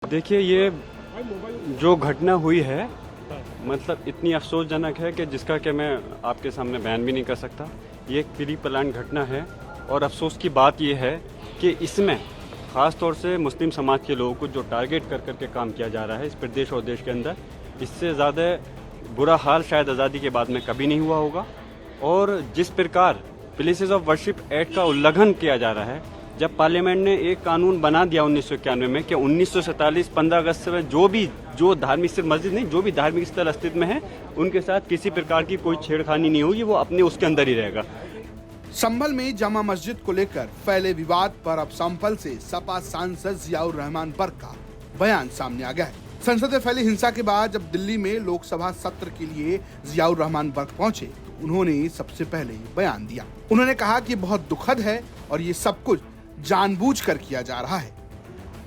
देखिए, ये जो घटना हुई है मतलब इतनी अफसोसजनक है कि जिसका कि मैं आपके सामने बयान भी नहीं कर सकता। ये एक प्री प्लान घटना है और अफसोस की बात ये है कि इसमें ख़ास तौर से मुस्लिम समाज के लोगों को जो टारगेट कर करके काम किया जा रहा है इस प्रदेश और देश के अंदर, इससे ज़्यादा बुरा हाल शायद आज़ादी के बाद में कभी नहीं हुआ होगा। और जिस प्रकार प्लेसेस ऑफ वर्शिप एक्ट का उल्लंघन किया जा रहा है, जब पार्लियामेंट ने एक कानून बना दिया 1991 में कि 1947 15 अगस्त से जो धार्मिक स्थल मस्जिद नहीं, जो भी धार्मिक स्थल अस्तित्व में है उनके साथ किसी प्रकार की कोई छेड़खानी नहीं होगी, वो अपने उसके अंदर ही रहेगा। संभल में जामा मस्जिद को लेकर फैले विवाद पर अब संभल से सपा सांसद जियाउर रहमान बर्क का बयान सामने आ गया है। संसद में फैली हिंसा के बाद जब दिल्ली में लोकसभा सत्र के लिए जियाउर रहमान बर्क पहुंचे तो उन्होंने सबसे पहले बयान दिया। उन्होंने कहा कि बहुत दुखद है और ये सब कुछ जानबूझकर किया जा रहा है।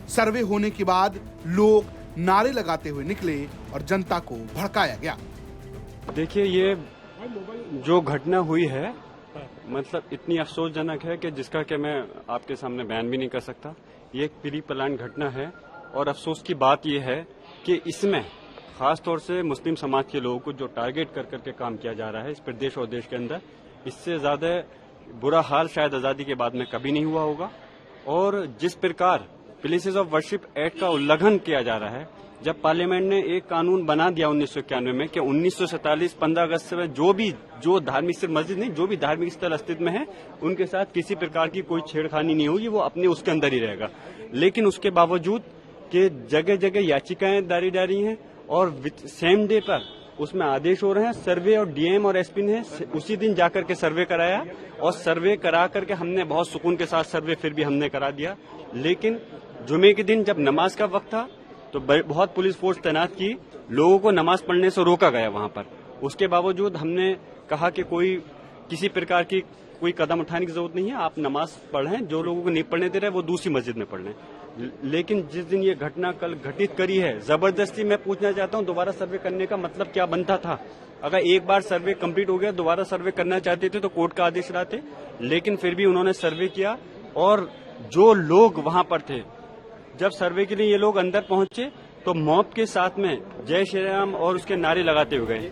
सर्वे होने के बाद लोग नारे लगाते हुए निकले और जनता को भड़काया गया। देखिए, ये जो घटना हुई है मतलब इतनी अफसोसजनक है कि जिसका कि मैं आपके सामने बयान भी नहीं कर सकता। ये एक प्री प्लान घटना है और अफसोस की बात यह है कि इसमें खास तौर से मुस्लिम समाज के लोगों को जो टारगेट कर करके काम किया जा रहा है इस प्रदेश और देश के अंदर, इससे ज़्यादा बुरा हाल शायद आज़ादी के बाद में कभी नहीं हुआ होगा। और जिस प्रकार प्लेसेस ऑफ वर्शिप एक्ट का उल्लंघन किया जा रहा है, जब पार्लियामेंट ने एक कानून बना दिया 1991 में कि 1947 15 अगस्त से जो धार्मिक स्थल मस्जिद नहीं, जो भी धार्मिक स्थल अस्तित्व में है उनके साथ किसी प्रकार की कोई छेड़खानी नहीं होगी, वो अपने उसके अंदर ही रहेगा। लेकिन उसके बावजूद कि जगह जगह याचिकाएं दारी जा रही हैं और सेम डे पर उसमें आदेश हो रहे हैं। सर्वे और डीएम और एसपी ने उसी दिन जाकर के सर्वे कराया और सर्वे करा करके हमने बहुत सुकून के साथ सर्वे फिर भी हमने करा दिया। लेकिन जुमे के दिन जब नमाज का वक्त था तो बहुत पुलिस फोर्स तैनात की, लोगों को नमाज पढ़ने से रोका गया वहां पर। उसके बावजूद हमने कहा कि किसी प्रकार की कोई कदम उठाने की जरूरत नहीं है, आप नमाज पढ़ें, जो लोगों को नहीं पढ़ने दे रहे वो दूसरी मस्जिद में पढ़ लें। लेकिन जिस दिन ये घटना कल घटित करी है, जबरदस्ती मैं पूछना चाहता हूं दोबारा सर्वे करने का मतलब क्या बनता था? अगर एक बार सर्वे कंप्लीट हो गया, दोबारा सर्वे करना चाहते थे तो कोर्ट का आदेश लाते, लेकिन फिर भी उन्होंने सर्वे किया। और जो लोग वहां पर थे, जब सर्वे के लिए ये लोग अंदर पहुंचे तो मॉब के साथ में जय श्री राम और उसके नारे लगाते हुए गए।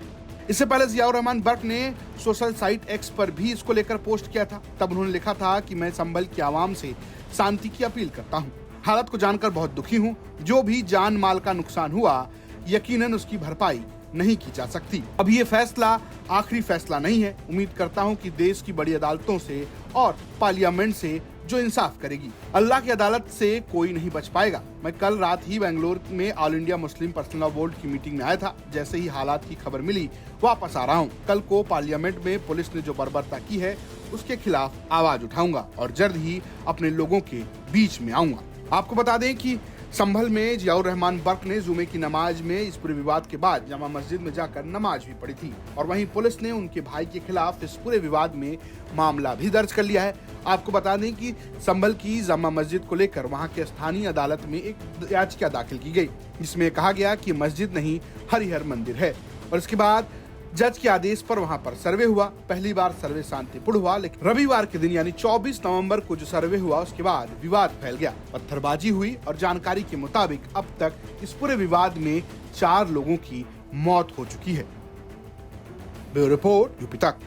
इससे पहले जियाउर रहमान बर्क ने सोशल साइट एक्स पर भी इसको लेकर पोस्ट किया था। तब उन्होंने लिखा था कि मैं संभल की आवाम से शांति की अपील करता हूं। हालत को जानकर बहुत दुखी हूं। जो भी जान माल का नुकसान हुआ यकीनन उसकी भरपाई नहीं की जा सकती। अब ये फैसला आखिरी फैसला नहीं है। उम्मीद करता हूं कि देश की बड़ी अदालतों से और पार्लियामेंट से जो इंसाफ करेगी, अल्लाह की अदालत से कोई नहीं बच पाएगा। मैं कल रात ही बेंगलोर में all India Muslim personal law board की मीटिंग में आया था। जैसे ही हालात की खबर मिली वापस आ रहा हूँ। कल को पार्लियामेंट में पुलिस ने जो बर्बरता की है उसके खिलाफ आवाज उठाऊंगा और जल्द ही अपने लोगों के बीच में आऊंगा। आपको बता दें कि संभल में जियाउर रहमान बर्क ने जुमे की नमाज में इस पूरे विवाद के बाद जामा मस्जिद में जाकर नमाज भी पढ़ी थी और वहीं पुलिस ने उनके भाई के खिलाफ इस पूरे विवाद में मामला भी दर्ज कर लिया है। आपको बता दें कि संभल की जामा मस्जिद को लेकर वहां के स्थानीय अदालत में एक याचिका दाखिल की गई, जिसमें कहा गया कि मस्जिद नहीं हरिहर मंदिर है। और इसके बाद जज के आदेश पर वहां पर सर्वे हुआ। पहली बार सर्वे शांतिपूर्ण हुआ, लेकिन रविवार के दिन यानी 24 नवंबर को जो सर्वे हुआ उसके बाद विवाद फैल गया, पत्थरबाजी हुई और जानकारी के मुताबिक अब तक इस पूरे विवाद में 4 लोगों की मौत हो चुकी है। ब्यूरो रिपोर्ट यूपी तक।